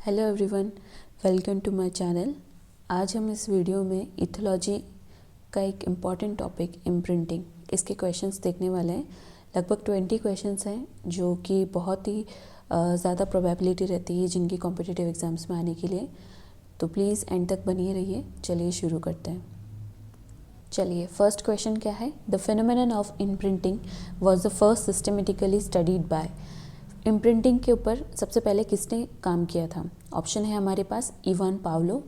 Hello everyone, welcome to my channel. आज हम इस वीडियो में इथोलॉजी का एक इम्पॉर्टेंट टॉपिक इम्प्रिंटिंग, इसके क्वेश्चंस देखने वाले हैं। लगभग 20 क्वेश्चंस हैं जो कि बहुत ही ज़्यादा प्रोबेबिलिटी रहती है जिनकी कॉम्पिटिटिव एग्जाम्स में आने के लिए, तो प्लीज़ एंड तक बनिए रहिए। चलिए शुरू करते हैं। चलिए, फर्स्ट क्वेश्चन क्या है? The phenomenon of imprinting was the first systematically studied by. Imprinting के ऊपर सबसे पहले किसने काम किया था? ऑप्शन है हमारे पास Ivan Pavlov,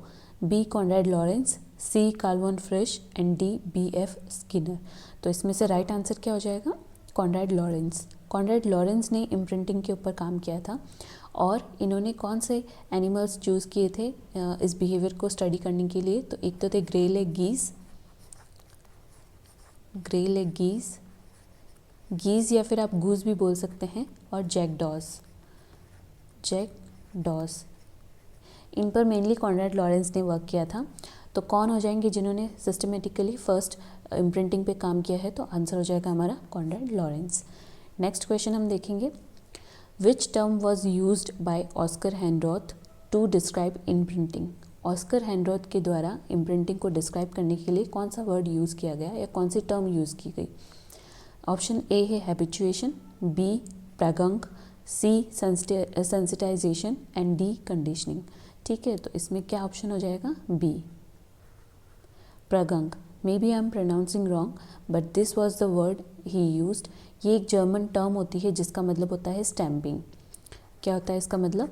B Konrad Lorenz, C Karl von Frisch and D B F Skinner. तो इसमें से राइट आंसर क्या हो जाएगा? Konrad Lorenz. कॉनराड लॉरेंस ने इम्प्रिंटिंग के ऊपर काम किया था और इन्होंने कौन से एनिमल्स चूज़ किए थे इस बिहेवियर को स्टडी करने के लिए? तो एक तो थे ग्रे लेग गीज़ या फिर आप गूज भी बोल सकते हैं, और जैकडॉस। इन पर मेनली कॉनराड लॉरेंस ने वर्क किया था। तो कौन हो जाएंगे जिन्होंने सिस्टमेटिकली फर्स्ट इम्प्रिंटिंग पे काम किया है? तो आंसर हो जाएगा हमारा कॉनराड लॉरेंस। नेक्स्ट क्वेश्चन हम देखेंगे, which term was used by Oscar Heinroth to describe imprinting. Oscar Heinroth के द्वारा इम्प्रिंटिंग को डिस्क्राइब करने के लिए कौन सा वर्ड यूज़ किया गया या कौन सी टर्म यूज़ की गई? ऑप्शन ए है habituation, B Prägung, C sensitisation and D conditioning. ठीक है, तो इसमें क्या ऑप्शन हो जाएगा? B Prägung. May be I am pronouncing wrong but this was the word he used. ये एक जर्मन टर्म होती है जिसका मतलब होता है स्टैम्पिंग। क्या होता है इसका मतलब?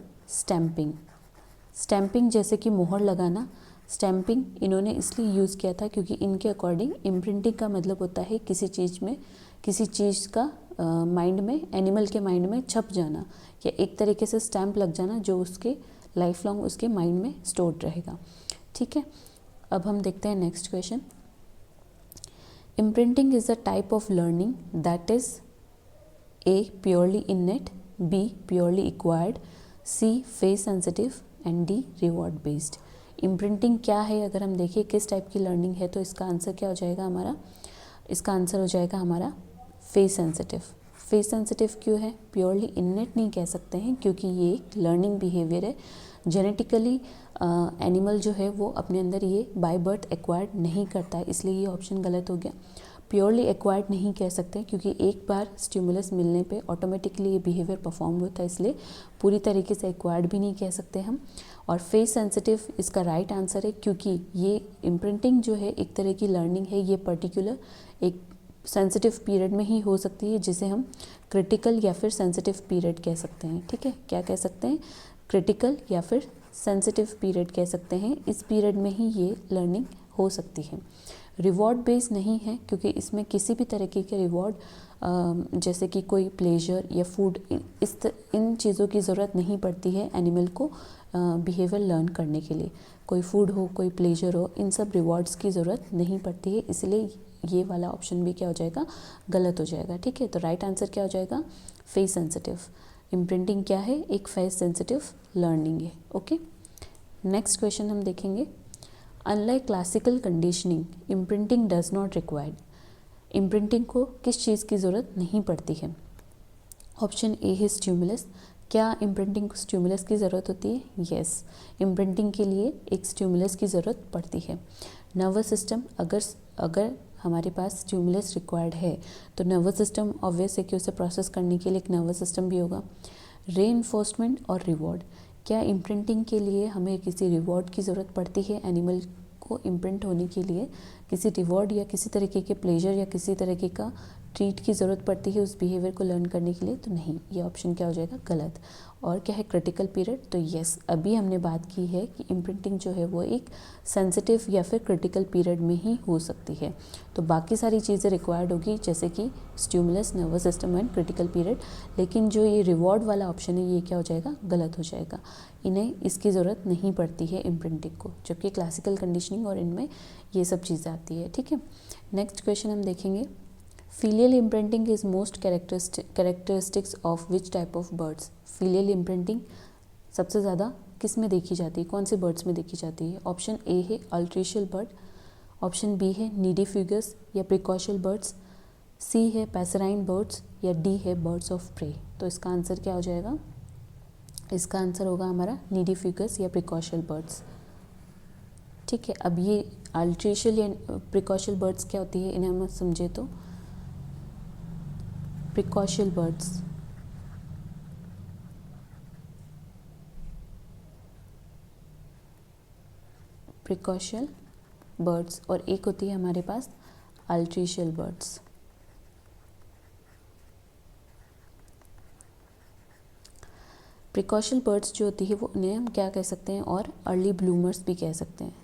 स्टैम्पिंग जैसे कि मोहर लगाना। स्टैम्पिंग इन्होंने इसलिए यूज़ किया था क्योंकि इनके अकॉर्डिंग इम्प्रिंटिंग का मतलब होता है किसी चीज़ का माइंड में, एनिमल के माइंड में छप जाना या एक तरीके से स्टैम्प लग जाना जो उसके लाइफ लॉन्ग उसके माइंड में स्टोर्ड रहेगा। ठीक है, अब हम देखते हैं next question. Imprinting is a type of learning that is a purely innate, B purely acquired, C face sensitive and D reward based. Imprinting क्या है? अगर हम देखें किस टाइप की लर्निंग है तो इसका आंसर क्या हो जाएगा हमारा? इसका आंसर हो जाएगा हमारा फेस सेंसिटिव। फेस सेंसिटिव क्यों है? प्योरली इननेट नहीं कह सकते हैं क्योंकि ये एक लर्निंग बिहेवियर है। जेनेटिकली एनिमल जो है वो अपने अंदर ये बाय बर्थ एक्वायर्ड नहीं करता है, इसलिए ये ऑप्शन गलत हो गया। प्योरली एक्वायर्ड नहीं कह सकते क्योंकि एक बार स्टिमुलस मिलने पे ऑटोमेटिकली ये बिहेवियर परफॉर्म होता है, इसलिए पूरी तरीके से एक्वायर्ड भी नहीं कह सकते हम। और फेस सेंसिटिव इसका राइट आंसर है क्योंकि ये इम्प्रिंटिंग जो है एक तरह की लर्निंग है, ये पर्टिकुलर एक सेंसिटिव पीरियड में ही हो सकती है जिसे हम क्रिटिकल या फिर सेंसिटिव पीरियड कह सकते हैं। ठीक है, क्या कह सकते हैं? क्रिटिकल या फिर सेंसिटिव पीरियड कह सकते हैं। इस पीरियड में ही ये लर्निंग हो सकती है। रिवॉर्ड बेस्ड नहीं है क्योंकि इसमें किसी भी तरीके के रिवॉर्ड जैसे कि कोई प्लेजर या फूड, इन चीज़ों की ज़रूरत नहीं पड़ती है एनिमल को बिहेवियर लर्न करने के लिए। कोई फूड हो, कोई प्लेजर हो, इन सब रिवॉर्ड्स की ज़रूरत नहीं पड़ती है, इसलिए ये वाला ऑप्शन भी क्या हो जाएगा? गलत हो जाएगा। ठीक है, तो राइट आंसर क्या हो जाएगा? Face sensitive. इम्प्रिंटिंग क्या है? एक फेस सेंसिटिव लर्निंग है। ओके, नेक्स्ट क्वेश्चन हम देखेंगे। Unlike classical conditioning, imprinting does not required. Imprinting को किस चीज़ की ज़रूरत नहीं पड़ती है? ऑप्शन ए है स्टिमुलस। क्या इम्प्रिंटिंग को स्टिमुलस की ज़रूरत होती है? यस, इम्प्रिंटिंग के लिए एक स्टिमुलस की ज़रूरत पड़ती है। नर्वस सिस्टम, अगर हमारे पास स्टिमुलस रिक्वायर्ड है तो नर्वस सिस्टम ऑब्वियस है कि उसे प्रोसेस करने के लिए एक नर्वस सिस्टम भी होगा। रीइंफोर्समेंट और रिवॉर्ड, क्या इम्प्रिंटिंग के लिए हमें किसी रिवॉर्ड की ज़रूरत पड़ती है? एनिमल को इम्प्रिंट होने के लिए किसी रिवॉर्ड या किसी तरीके के प्लेजर या किसी तरीके का ट्रीट की ज़रूरत पड़ती है उस बिहेवियर को लर्न करने के लिए? तो नहीं, ये ऑप्शन क्या हो जाएगा? गलत। और क्या है? Critical period. तो यस, अभी हमने बात की है कि इम्प्रिंटिंग जो है वो एक सेंसिटिव या फिर क्रिटिकल पीरियड में ही हो सकती है। तो बाकी सारी चीज़ें रिक्वायर्ड होगी जैसे कि stimulus, nervous system and critical period, लेकिन जो ये रिवॉर्ड वाला ऑप्शन है ये क्या हो जाएगा? गलत हो जाएगा। इन्हें इसकी ज़रूरत नहीं पड़ती है इम्प्रिंटिंग को, जबकि क्लासिकल कंडीशनिंग और इनमें ये सब चीज़ें आती है। ठीक है, नेक्स्ट क्वेश्चन हम देखेंगे। Filial imprinting is most characteristics of which type of birds. Filial imprinting सबसे ज़्यादा किस में देखी जाती है? कौन से बर्ड्स में देखी जाती है? ऑप्शन ए है अल्ट्रेशियल बर्ड, ऑप्शन बी है नीडीफ्यूगस या प्रिकॉशियल बर्ड्स, सी है पैसराइन बर्ड्स या डी है बर्ड्स ऑफ प्रे। तो इसका आंसर क्या हो जाएगा? इसका आंसर होगा हमारा निडिफिकस या प्रिकॉशियल बर्ड्स। ठीक है, अब ये अल्ट्रेशियल या प्रिकॉशियल बर्ड्स क्या होती है, इन्हें हम समझे तो प्रिकॉशियल बर्ड्स और एक होती है हमारे पास अल्ट्रेशियल बर्ड्स। प्रिकॉशियल बर्ड्स जो होती है वो उन्हें हम क्या कह सकते हैं, और अर्ली ब्लूमर्स भी कह सकते हैं।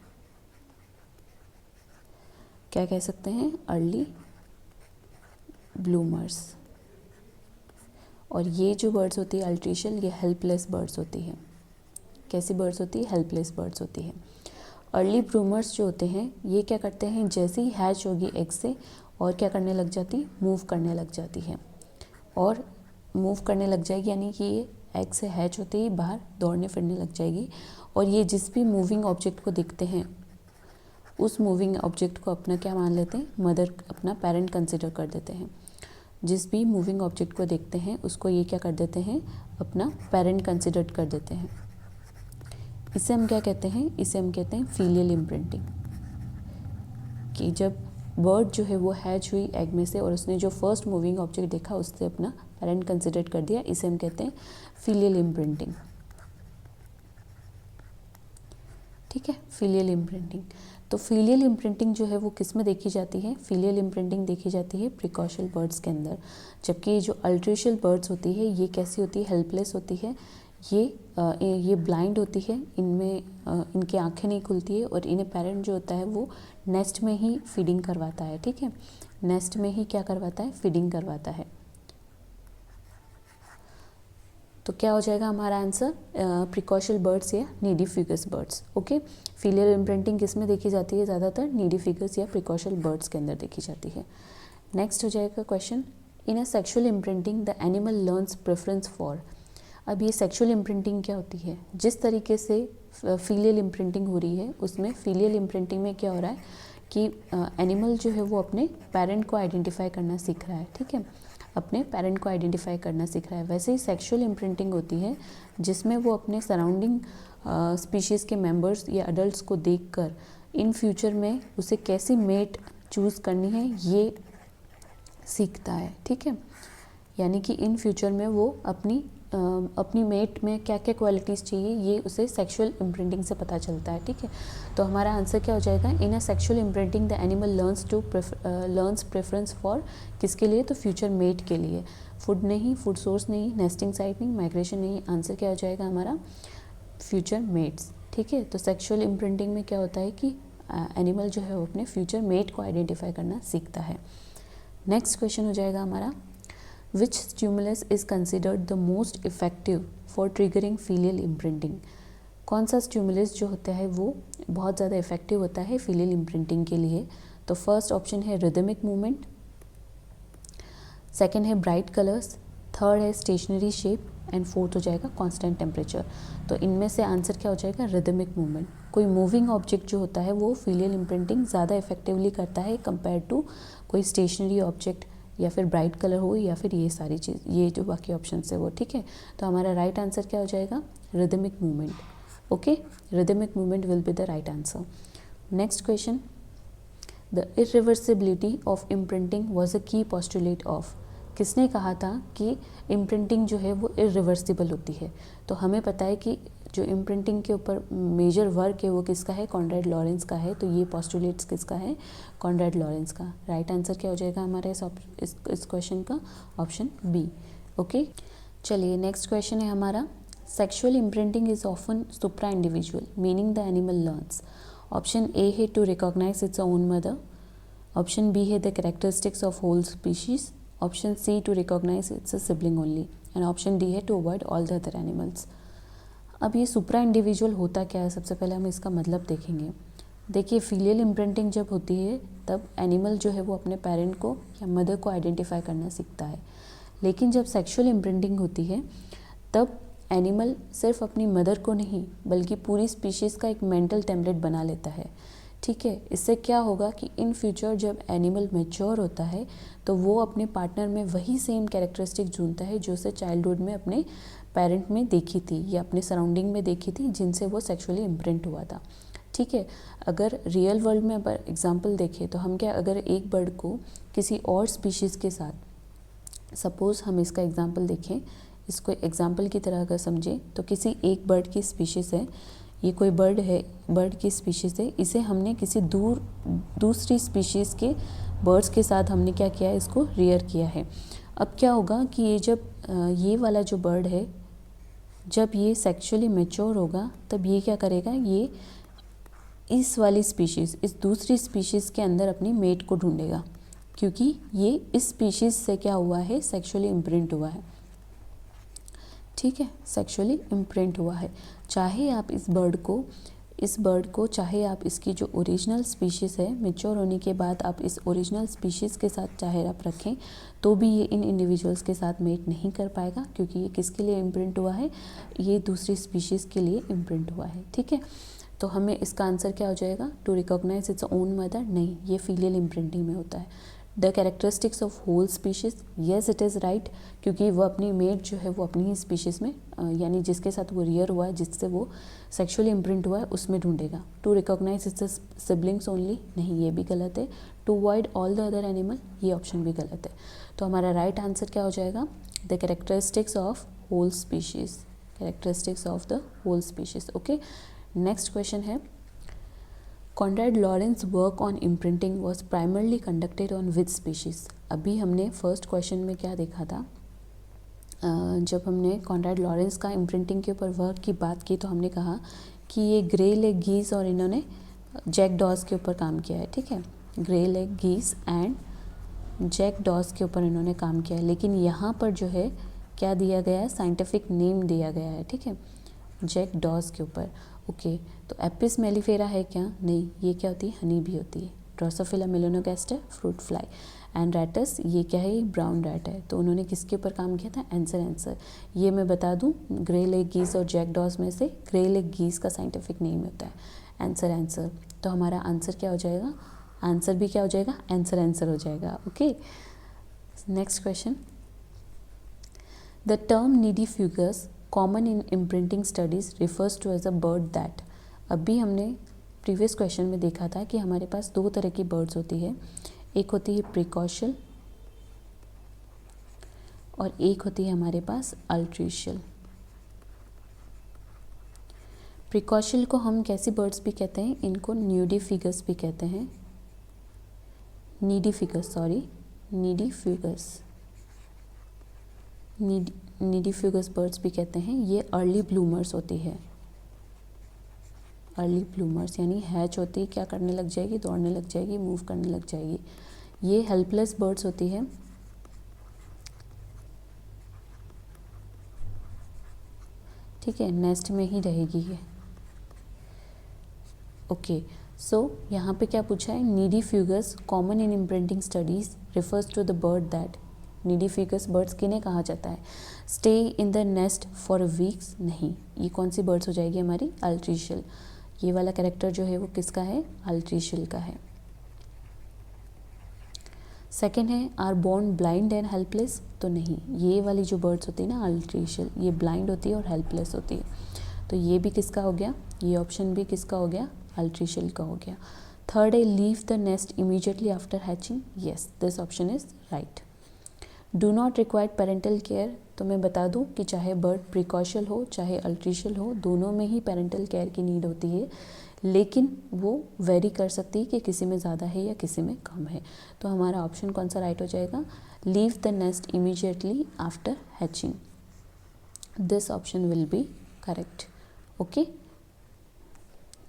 क्या कह सकते हैं, अर्ली ब्लूमर्स। और ये जो बर्ड्स होती है अल्ट्रेशियल, ये हेल्पलेस बर्ड्स होती है। कैसी बर्ड्स होती है, हेल्पलेस बर्ड्स होती है। अर्ली ब्लूमर्स जो होते हैं ये क्या करते हैं, जैसे ही हैच होगी एग से और क्या करने लग जाती, मूव करने लग जाती है। और मूव करने लग जाएगी यानी कि ये एग से हैच होते ही बाहर दौड़ने फिरने लग जाएगी। और ये जिस भी मूविंग ऑब्जेक्ट को देखते हैं उस मूविंग ऑब्जेक्ट को अपना क्या मान लेते हैं, मदर, अपना पेरेंट कंसिडर कर देते हैं। जिस भी मूविंग ऑब्जेक्ट को देखते हैं उसको ये क्या कर देते हैं, अपना पेरेंट कंसिडर कर देते हैं। इसे हम क्या कहते हैं, इसे हम कहते हैं फीलियल इम्प्रिंटिंग। कि जब बर्ड जो है वो हैच हुई एग में से और उसने जो फर्स्ट मूविंग ऑब्जेक्ट देखा उससे अपना पेरेंट कंसिडर कर दिया, इसे हम कहते हैं फीलियल इम्प्रिंटिंग। ठीक है, फीलियल इम्प्रिंटिंग। तो फीलियल इम्प्रिंटिंग जो है वो किस में देखी जाती है, फीलियल इम्प्रिंटिंग देखी जाती है प्रिकॉशियल बर्ड्स के अंदर। जबकि जो अल्ट्रेशियल बर्ड्स होती है ये कैसी होती है, हेल्पलेस होती है। ये ब्लाइंड होती है, इनमें इनकी आंखें नहीं खुलती है और इन्हें पेरेंट जो होता है वो नेस्ट में ही फीडिंग करवाता है। ठीक है, नेस्ट में ही क्या करवाता है, फीडिंग करवाता है। तो क्या हो जाएगा हमारा आंसर, प्रिकॉशियल बर्ड्स या निडिफिकस बर्ड्स। ओके, फीलियल इम्प्रिंटिंग किस में देखी जाती है, ज़्यादातर निडिफिकस या प्रिकॉशियल बर्ड्स के अंदर देखी जाती है। नेक्स्ट हो जाएगा question, in a sexual imprinting the animal learns preference for. अब ये सेक्सुअल इम्प्रिंटिंग क्या होती है, जिस तरीके से फीलियल इम्प्रिंटिंग हो रही है उसमें फीलियल इम्प्रिंटिंग में क्या हो रहा है कि एनिमल जो है वो अपने पेरेंट को आइडेंटिफाई करना सीख रहा है। ठीक है, अपने पेरेंट को आइडेंटिफाई करना सीख रहा है। वैसे ही सेक्सुअल इम्प्रिंटिंग होती है जिसमें वो अपने सराउंडिंग स्पीशीज़ के मेंबर्स या अडल्ट्स को देखकर इन फ्यूचर में उसे कैसी मेट चूज़ करनी है ये सीखता है। ठीक है, यानी कि इन फ्यूचर में वो अपनी मेट में क्या क्या क्वालिटीज़ चाहिए ये उसे सेक्सुअल इम्प्रिंटिंग से पता चलता है। ठीक है, तो हमारा आंसर क्या हो जाएगा, in a sexual imprinting the animal learns preference for, किसके लिए, तो फ्यूचर मेट के लिए। फूड नहीं, फूड सोर्स नहीं, नेस्टिंग साइट नहीं, माइग्रेशन नहीं, आंसर क्या हो जाएगा हमारा, फ्यूचर मेट्स। ठीक है, तो सेक्सुअल इम्प्रिंटिंग में क्या होता है कि एनिमल जो है वो अपने फ्यूचर मेट को आइडेंटिफाई करना सीखता है। नेक्स्ट क्वेश्चन हो जाएगा हमारा, Which stimulus is considered the most effective for triggering filial imprinting? कौन सा स्टिमुलस जो होता है वो बहुत ज़्यादा इफेक्टिव होता है फीलियल इम्प्रिंटिंग के लिए? तो फर्स्ट ऑप्शन है रिदमिक मूवमेंट, सेकंड है ब्राइट कलर्स, थर्ड है स्टेशनरी शेप एंड फोर्थ हो जाएगा कांस्टेंट टेम्परेचर। तो इनमें से आंसर क्या हो जाएगा, रिदमिक मूवमेंट। कोई मूविंग ऑब्जेक्ट जो होता है वो फीलियल इम्प्रिंटिंग ज़्यादा इफेक्टिवली करता है कंपेयर टू कोई स्टेशनरी ऑब्जेक्ट या फिर ब्राइट कलर हो या फिर ये सारी चीज़, ये जो बाकी ऑप्शन है वो। ठीक है, तो हमारा राइट आंसर क्या हो जाएगा, rhythmic movement. Okay, rhythmic movement will be the right answer. Next question, the irreversibility of imprinting was a की पोस्टुलेट ऑफ। किसने कहा था कि इम्प्रिंटिंग जो है वो इरिवर्सिबल होती है? तो हमें पता है कि जो इम्प्रिंटिंग के ऊपर मेजर वर्क है वो किसका है, कॉनराड लॉरेंस का है। तो ये पोस्टुलेट्स किसका है, कॉनराड लॉरेंस का। राइट आंसर क्या हो जाएगा हमारे इस क्वेश्चन का, ऑप्शन बी। ओके, चलिए नेक्स्ट क्वेश्चन है हमारा, sexual imprinting is often supra individual meaning the animal learns. Option A है to recognise its own mother, option B है the characteristics of whole species, option C to recognise its a sibling only and option D है to avoid all the other animals. अब ये सुप्रा individual होता क्या है, सबसे पहले हम इसका मतलब देखेंगे। देखिए, फीलियल इम्प्रिंटिंग जब होती है तब एनिमल जो है वो अपने पेरेंट को या मदर को आइडेंटिफाई करना सीखता है। लेकिन जब सेक्सुअल इम्प्रिंटिंग होती है तब एनिमल सिर्फ अपनी मदर को नहीं बल्कि पूरी स्पीशीज़ का एक मेंटल टेम्पलेट बना लेता है। ठीक है, इससे क्या होगा कि इन फ्यूचर जब एनिमल मैच्योर होता है तो वो अपने पार्टनर में वही सेम कैरेक्टरिस्टिक ढूंढता है जो उसे चाइल्डहुड में अपने पेरेंट में देखी थी या अपने सराउंडिंग में देखी थी जिनसे वो सेक्सुअली इम्प्रिंट हुआ था। ठीक है, अगर रियल वर्ल्ड में अगर एग्जांपल देखें तो हम क्या, अगर एक बर्ड को किसी और स्पीशीज़ के साथ, सपोज़ हम इसका एग्जांपल देखें, इसको एग्जांपल की तरह अगर समझें तो किसी एक बर्ड की स्पीशीज़ है, ये कोई बर्ड है, बर्ड की स्पीशीज़ है, इसे हमने किसी दूसरी स्पीशीज़ के बर्ड्स के साथ हमने क्या किया है, इसको रियर किया है। अब क्या होगा कि ये जब ये वाला जो बर्ड है, जब ये सेक्सुअली मैच्योर होगा तब ये क्या करेगा, ये इस वाली स्पीशीज़, इस दूसरी स्पीशीज़ के अंदर अपनी मेट को ढूंढेगा, क्योंकि ये इस स्पीशीज़ से क्या हुआ है, सेक्सुअली इम्प्रिंट हुआ है। ठीक है, सेक्सुअली इम्प्रिंट हुआ है। चाहे आप इस बर्ड को चाहे आप इसकी जो ओरिजिनल स्पीशीज़ है, मैच्योर होने के बाद आप इस ओरिजिनल स्पीशीज़ के साथ चाहे आप रखें तो भी ये इन इंडिविजुअल्स के साथ मेट नहीं कर पाएगा, क्योंकि ये किसके लिए इम्प्रिंट हुआ है, ये दूसरी स्पीशीज़ के लिए इम्प्रिंट हुआ है। ठीक है, तो हमें इसका आंसर क्या हो जाएगा, to recognise its own mother, नहीं, ये फीलियल इम्प्रिंटिंग में होता है। The characteristics of whole species, yes it is right, क्योंकि वो अपनी मेट जो है वो अपनी ही स्पीशीज़ में, यानी जिसके साथ वो रियर हुआ है, जिससे वो सेक्सुअली इम्प्रिंट हुआ है, उसमें ढूंढेगा। To recognise its siblings only, नहीं, ये भी गलत है। To avoid all the other animal, ये ऑप्शन भी गलत है। तो हमारा राइट आंसर क्या हो जाएगा, the characteristics of whole species, characteristics of the whole species. Okay, next question है, Konrad Lorenz work on imprinting was primarily conducted on which species. अभी हमने फर्स्ट क्वेश्चन में क्या देखा था, जब हमने कॉनराड लॉरेंस का इम्प्रिंटिंग के ऊपर वर्क की बात की तो हमने कहा कि ये ग्रे लेग गीस और इन्होंने जैक डॉस के ऊपर काम किया है। ठीक है, ग्रे लेग गीस एंड जैक डॉस के ऊपर इन्होंने काम किया है, लेकिन यहाँ पर जो है क्या दिया गया है, साइंटिफिक नेम दिया गया है। ठीक है, जैक डॉस के ऊपर। ओके, तो एपिस मेलिफेरा है क्या, नहीं, ये क्या होती है, हनी भी होती है। Drosophila melanogaster, fruit fly. And Rattus, ये क्या है, ब्राउन रैट है। तो उन्होंने किसके ऊपर काम किया था, आंसर। ये मैं बता दूं, ग्रे लेग गीस और जैक डॉस में से ग्रे लेग गीस का साइंटिफिक नेम होता है आंसर। तो हमारा आंसर क्या हो जाएगा, आंसर भी क्या हो जाएगा, आंसर हो जाएगा। Okay, next question, the term nidifugous common in imprinting studies refers to as a bird that. अभी हमने प्रीवियस क्वेश्चन में देखा था कि हमारे पास दो तरह की बर्ड्स होती है, एक होती है प्रिकॉशियल और एक होती है हमारे पास अल्ट्रीशियल। प्रिकॉशियल को हम कैसी बर्ड्स भी कहते हैं, इनको नीडीफ्यूगस भी कहते हैं, नीडीफ्यूगस बर्ड्स भी कहते हैं। ये अर्ली ब्लूमर्स होती है, अर्ली ब्लूमर्स यानी हैच होती है, क्या करने लग जाएगी, दौड़ने लग जाएगी, मूव करने लग जाएगी। ये हेल्पलेस बर्ड्स होती है। ठीक है, नेस्ट में ही रहेगी ये। ओके, सो यहाँ पे क्या पूछा है, nidifugous common in imprinting studies refers to the bird that. Nidifugous birds किन्हें कहा जाता है, stay in the nest for weeks, नहीं, ये कौन सी बर्ड्स हो जाएगी हमारी, अल्ट्रीशियल। ये वाला कैरेक्टर जो है वो किसका है, अल्ट्रीशियल का है। सेकेंड है, are born blind and helpless, तो नहीं, ये वाली जो बर्ड्स होती है ना अल्ट्रीशियल, ये ब्लाइंड होती है और हेल्पलेस होती है। तो ये भी किसका हो गया, ये ऑप्शन भी किसका हो गया, अल्ट्रीशियल का हो गया। थर्ड है, leave the nest immediately after hatching, yes, this option is right. Do not required parental care, तो मैं बता दूं कि चाहे बर्ड प्रिकॉशियल हो चाहे अल्ट्रीशियल हो, दोनों में ही पेरेंटल केयर की नीड होती है, लेकिन वो वेरी कर सकती है कि किसी में ज़्यादा है या किसी में कम है। तो हमारा ऑप्शन कौन सा राइट हो जाएगा, leave the nest immediately after hatching, this option will be correct. Okay,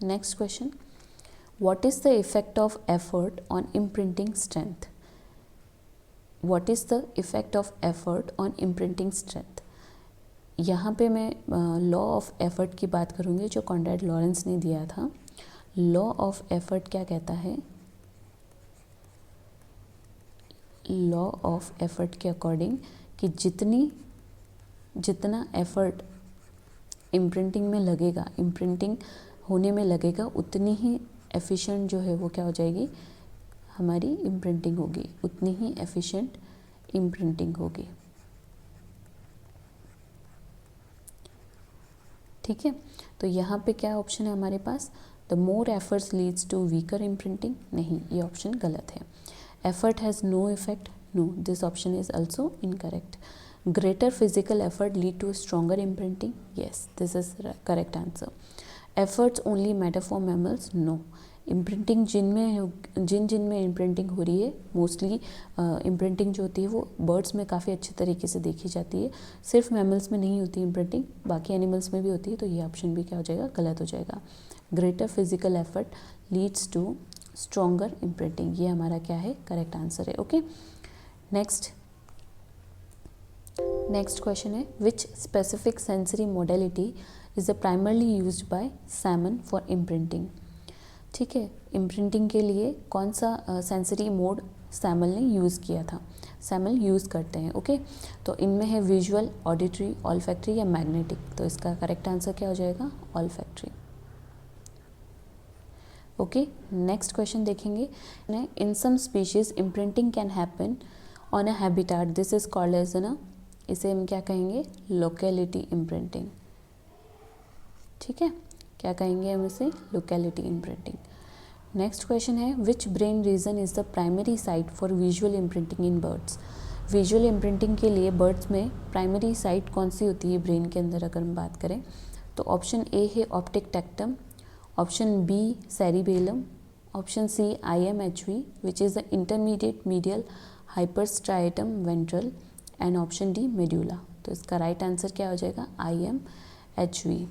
next question, what is the effect of effort on imprinting strength. What is the effect of effort on imprinting strength. यहाँ पे मैं law of effort की बात करूँगी जो Conrad Lorenz ने दिया था। लॉ ऑफ एफर्ट क्या कहता है, लॉ ऑफ एफर्ट के अकॉर्डिंग कि जितना एफर्ट इम्प्रिंटिंग में लगेगा, इम्प्रिंटिंग होने में लगेगा, उतनी ही एफिशिएंट जो है वो क्या हो जाएगी, हमारी इम्प्रिंटिंग होगी, उतनी ही एफिशिएंट इम्प्रिंटिंग होगी। ठीक है, तो यहाँ पे क्या ऑप्शन है हमारे पास, the more efforts leads to weaker imprinting, नहीं, ये ऑप्शन गलत है। Effort has no effect, no, this option is also incorrect. Greater physical effort lead to stronger imprinting, yes, this is correct answer. Efforts only matter for mammals, no. Imprinting जिन में imprinting हो रही है, mostly imprinting जो होती है वो birds में काफ़ी अच्छे तरीके से देखी जाती है, सिर्फ मैमल्स में नहीं होती इम्प्रिंटिंग, बाकी एनिमल्स में भी होती है, तो ये ऑप्शन भी क्या हो जाएगा, गलत हो जाएगा। Greater physical effort leads to stronger imprinting, ये हमारा क्या है, करेक्ट आंसर है। ओके, नेक्स्ट क्वेश्चन है, which specific sensory modality is the primarily used by salmon for imprinting. ठीक है, इम्प्रिंटिंग के लिए कौन सा सेंसरी मोड सैमल ने यूज़ किया था, सैमल यूज़ करते हैं। ओके, तो इनमें है विजुअल, ऑडिटरी, ऑल्फैक्टरी या मैग्नेटिक, तो इसका करेक्ट आंसर क्या हो जाएगा, ऑल्फैक्टरी। ओके, नेक्स्ट क्वेश्चन देखेंगे, in some species imprinting can happen on a habitat, this is called as ना, इसे हम क्या कहेंगे, लोकेलिटी इम्प्रिंटिंग। ठीक है, क्या कहेंगे हम इसे, लोकेलिटी इम्प्रिंटिंग। नेक्स्ट क्वेश्चन है, which brain region is the primary site for visual imprinting in birds. Visual imprinting के लिए बर्ड्स में प्राइमरी साइट कौन सी होती है ब्रेन के अंदर, अगर हम बात करें तो ऑप्शन ए है optic tectum, option B cerebellum, option C IMHV which is the intermediate medial hyperstriatum ventral, and option D medulla. तो इसका राइट आंसर क्या हो जाएगा, IMHV।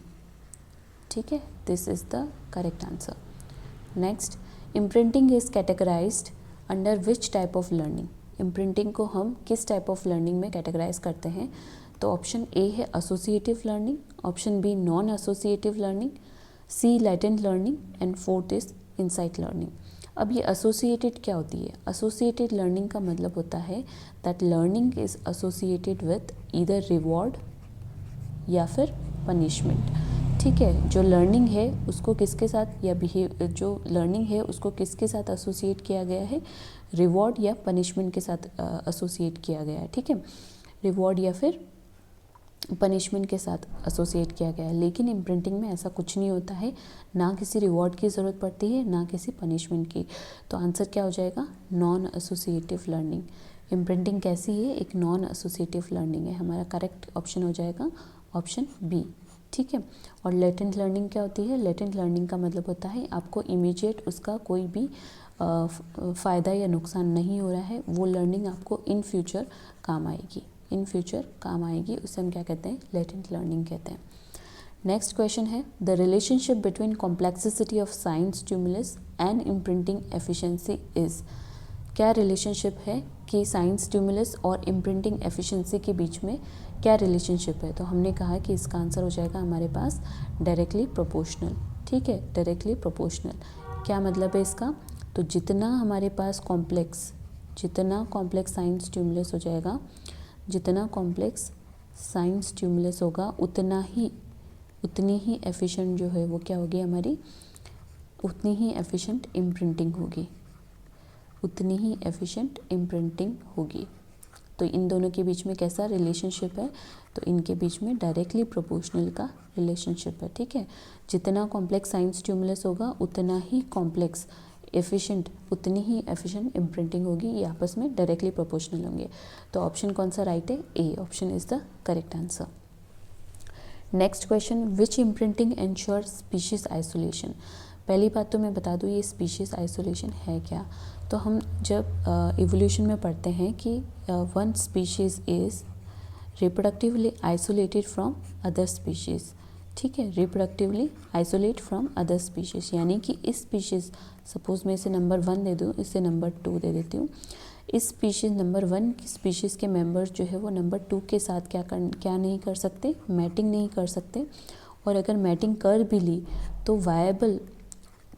ठीक है, this is the correct answer. Next, imprinting is categorised under which type of learning. Imprinting को हम किस टाइप ऑफ लर्निंग में कैटेगराइज करते हैं, तो ऑप्शन ए है associative learning, option B non associative learning, C latent learning, and fourth is insight learning. अब ये एसोसिएटेड क्या होती है, एसोसिएटेड लर्निंग का मतलब होता है that learning is associated with either reward या फिर पनिशमेंट। ठीक है, जो लर्निंग है उसको किसके साथ, या जो लर्निंग है उसको किसके साथ एसोसिएट किया गया है, रिवॉर्ड या पनिशमेंट के साथ एसोसिएट किया गया है। ठीक है, रिवॉर्ड या फिर पनिशमेंट के साथ एसोसिएट किया गया है, लेकिन इम्प्रिंटिंग में ऐसा कुछ नहीं होता है, ना किसी रिवॉर्ड की ज़रूरत पड़ती है ना किसी पनिशमेंट की। तो आंसर क्या हो जाएगा, नॉन एसोसिएटिव लर्निंग। इम्प्रिंटिंग कैसी है, एक नॉन एसोसिएटिव लर्निंग है, हमारा करेक्ट ऑप्शन हो जाएगा ऑप्शन बी। ठीक है, और लेटेंट लर्निंग क्या होती है, लेटेंट लर्निंग का मतलब होता है आपको इमीडिएट उसका कोई भी फ़ायदा या नुकसान नहीं हो रहा है, वो लर्निंग आपको इन फ्यूचर काम आएगी, इन फ्यूचर काम आएगी, उसे हम क्या कहते हैं, लेटेंट लर्निंग कहते हैं। नेक्स्ट क्वेश्चन है, the relationship between complexity of science stimulus and imprinting efficiency is. क्या रिलेशनशिप है कि साइंस स्टिमुलस और इम्प्रिंटिंग एफिशिएंसी के बीच में क्या रिलेशनशिप है, तो हमने कहा कि इसका आंसर हो जाएगा हमारे पास डायरेक्टली प्रोपोर्शनल। ठीक है, डायरेक्टली प्रोपोर्शनल क्या मतलब है इसका, तो जितना हमारे पास कॉम्प्लेक्स साइंस स्टिमुलस हो जाएगा, जितना कॉम्प्लेक्स साइंस स्टिमुलस होगा उतनी ही एफिशिएंट जो है वो क्या होगी हमारी, उतनी ही एफिशिएंट इम्प्रिंटिंग होगी, उतनी ही एफिशिएंट इम्प्रिंटिंग होगी। तो इन दोनों के बीच में कैसा रिलेशनशिप है, तो इनके बीच में डायरेक्टली प्रोपोर्शनल का रिलेशनशिप है। ठीक है, जितना कॉम्प्लेक्स साइंस स्टिमुलस होगा उतना ही कॉम्प्लेक्स एफिशिएंट, उतनी ही एफिशिएंट इम्प्रिंटिंग होगी, ये आपस में डायरेक्टली प्रोपोर्शनल होंगे। तो ऑप्शन कौन सा राइट है, A option is the correct answer. Next question, which imprinting ensure species isolation. पहली बात तो मैं बता दूँ ये स्पीशीज आइसोलेशन है क्या, तो हम जब इवोल्यूशन में पढ़ते हैं कि one species is reproductively isolated from other species. ठीक है, reproductively isolate from other species, यानी कि इस स्पीशीज़, सपोज़ मैं इसे नंबर 1 दे दूँ, इसे नंबर 2 दे देती हूँ। इस स्पीशीज़ नंबर 1 की स्पीशीज़ के मेंबर्स जो है वो नंबर 2 के साथ क्या नहीं कर सकते, मैटिंग नहीं कर सकते, और अगर मैटिंग कर भी ली तो वायबल,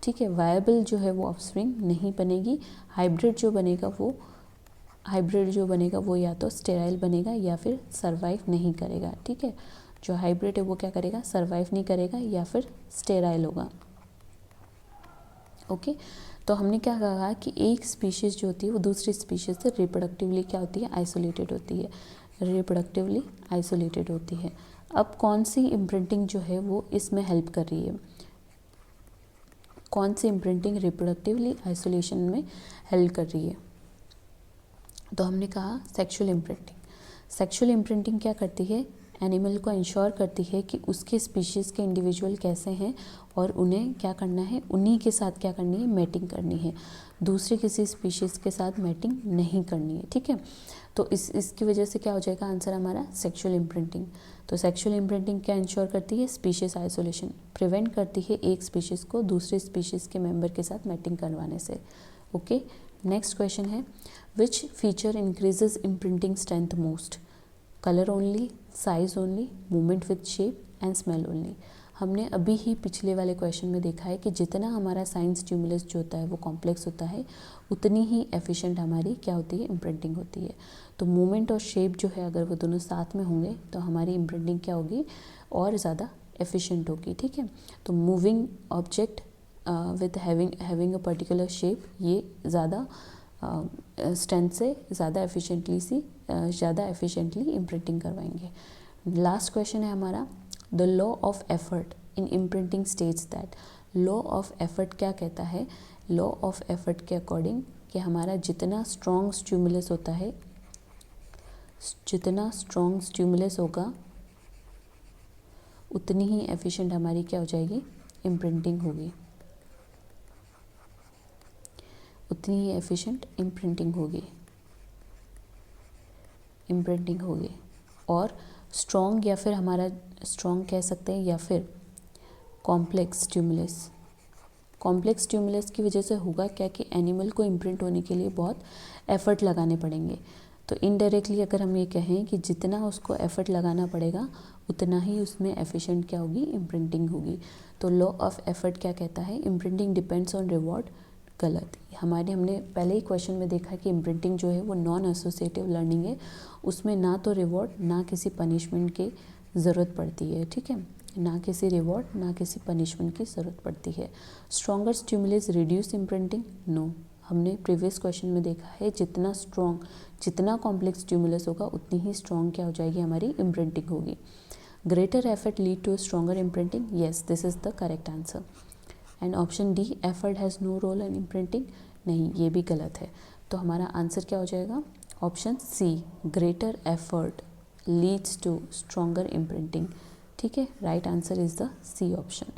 ठीक है, वायबल जो है वो ऑफस्प्रिंग नहीं बनेगी। हाइब्रिड जो बनेगा वो या तो स्टेराइल बनेगा या फिर सर्वाइव नहीं करेगा। ठीक है, जो हाइब्रिड है वो क्या करेगा, सर्वाइव नहीं करेगा या फिर स्टेराइल होगा। ओके, तो हमने क्या कहा कि एक स्पीशीज़ जो होती है वो दूसरी स्पीशीज़ से रिप्रोडक्टिवली क्या होती है, आइसोलेटेड होती है, रिप्रोडक्टिवली आइसोलेटेड होती है। अब कौन सी इम्प्रिंटिंग जो है वो इसमें हेल्प कर रही है, कौन सी इम्प्रिंटिंग रिप्रोडक्टिवली आइसोलेशन में हेल्प कर रही है? तो हमने कहा सेक्सुअल इम्प्रिंटिंग। सेक्सुअल इम्प्रिंटिंग क्या करती है, एनिमल को इंश्योर करती है कि उसके स्पीशीज़ के इंडिविजुअल कैसे हैं और उन्हें क्या करना है, उन्हीं के साथ क्या करनी है, मैटिंग करनी है, दूसरे किसी स्पीशीज़ के साथ मैटिंग नहीं करनी है। ठीक है, तो इसकी वजह से क्या हो जाएगा आंसर हमारा सेक्सुअल इम्प्रिंटिंग। तो सेक्सुअल इम्प्रिंटिंग क्या इंश्योर करती है, स्पीशीज़ आइसोलेशन, प्रिवेंट करती है एक स्पीशीज़ को दूसरे स्पीशीज़ के मेंबर के साथ मैटिंग करवाने से। ओके, नेक्स्ट क्वेश्चन है, which feature increases imprinting strength most? Colour only, size only, movement with shape and smell only. हमने अभी ही पिछले वाले क्वेश्चन में देखा है कि जितना हमारा साइंस स्टिमुलस जो होता है वो कॉम्प्लेक्स होता है, उतनी ही एफिशिएंट हमारी क्या होती है, इम्प्रिंटिंग होती है। तो मूवमेंट और शेप जो है अगर वो दोनों साथ में होंगे तो हमारी इम्प्रिंटिंग क्या होगी, और ज़्यादा एफिशिएंट होगी। ठीक है, तो moving object with having a particular shape, ये ज़्यादा स्ट्रेंथ से ज़्यादा एफिशिएंटली इम्प्रिंटिंग करवाएंगे। लास्ट क्वेश्चन है हमारा, the law of effort in imprinting states that. Law of effort क्या कहता है, लॉ ऑफ एफर्ट के अकॉर्डिंग कि हमारा जितना स्ट्रॉन्ग स्टिमुलस होता है, जितना स्ट्रॉन्ग स्टिमुलस होगा उतनी ही एफिशिएंट हमारी क्या हो जाएगी, इम्प्रिंटिंग होगी, उतनी ही एफिशिएंट इम्प्रिंटिंग होगी। और स्ट्रॉन्ग, या फिर हमारा स्ट्रॉन्ग कह सकते हैं, या फिर कॉम्प्लेक्स स्टिमुलस की वजह से होगा क्या कि एनिमल को इम्प्रिंट होने के लिए बहुत एफर्ट लगाने पड़ेंगे। तो इनडायरेक्टली अगर हम ये कहें कि जितना उसको एफर्ट लगाना पड़ेगा उतना ही उसमें एफिशिएंट क्या होगी, इम्प्रिंटिंग होगी। तो लॉ ऑफ एफर्ट क्या कहता है, इम्प्रिंटिंग डिपेंड्स ऑन रिवॉर्ड। गलत। हमने पहले ही क्वेश्चन में देखा कि इम्प्रिंटिंग जो है वो नॉन एसोसिएटिव लर्निंग है, उसमें ना तो रिवॉर्ड ना किसी पनिशमेंट की ज़रूरत पड़ती है। ठीक है, ना किसी रिवॉर्ड ना किसी पनिशमेंट की ज़रूरत पड़ती है। Stronger stimulus reduce imprinting, no. हमने प्रीवियस क्वेश्चन में देखा है जितना स्ट्रॉन्ग, जितना कॉम्प्लेक्स स्टिमुलस होगा उतनी ही स्ट्रॉन्ग क्या हो जाएगी, हमारी इम्प्रिंटिंग होगी। Greater effort lead to stronger imprinting, yes, this is the correct answer. And option D, effort has no role in imprinting, नहीं, ये भी गलत है। तो हमारा आंसर क्या हो जाएगा, option C, greater effort leads to stronger imprinting. ठीक है, right answer is the C option.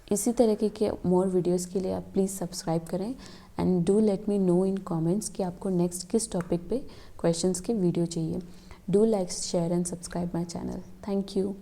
इसी तरीके के मोर वीडियोस के लिए आप प्लीज़ सब्सक्राइब करें and do let me know in comments कि आपको नेक्स्ट किस टॉपिक पे क्वेश्चंस के वीडियो चाहिए। Do like, share and subscribe my channel. Thank you.